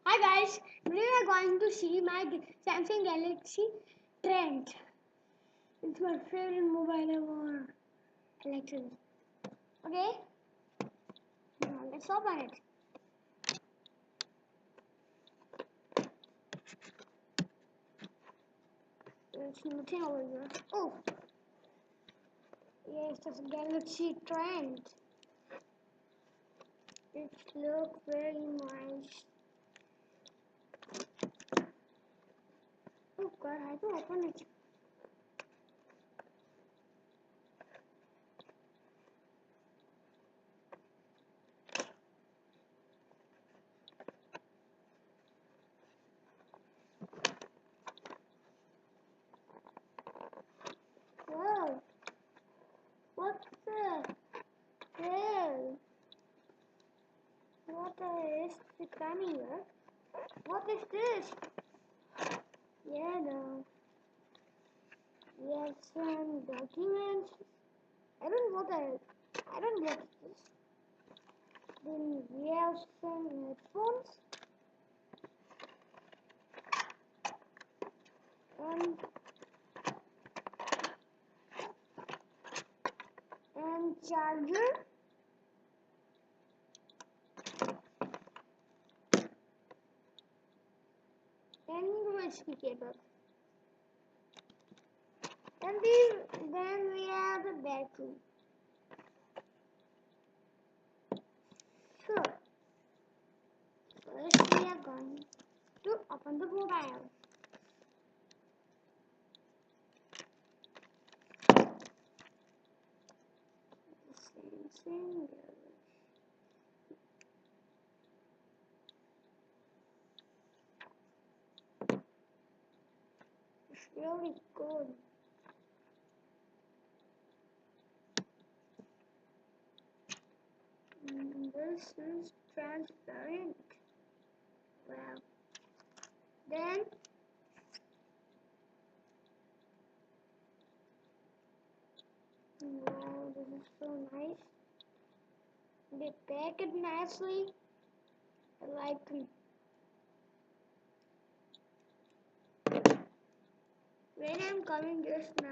Hi guys, today we are going to see my Samsung Galaxy Trand. It's my favorite mobile ever. Electric. Okay, now let's open it. There's nothing over here. Oh, yes, it's a Galaxy Trand. It looks very nice. Oh god, I have to open it. Whoa, what's the hell? What is the coming here? What is this? Yeah, no. We have some documents. I don't get this. Then we have some headphones. And charger. And USB cable. And then we have the battery. So, first we are going to open the mobile. Samsung. It's really good. This is transparent. Well, then wow, this is so nice. They pack it nicely. I like them. When I'm coming just now.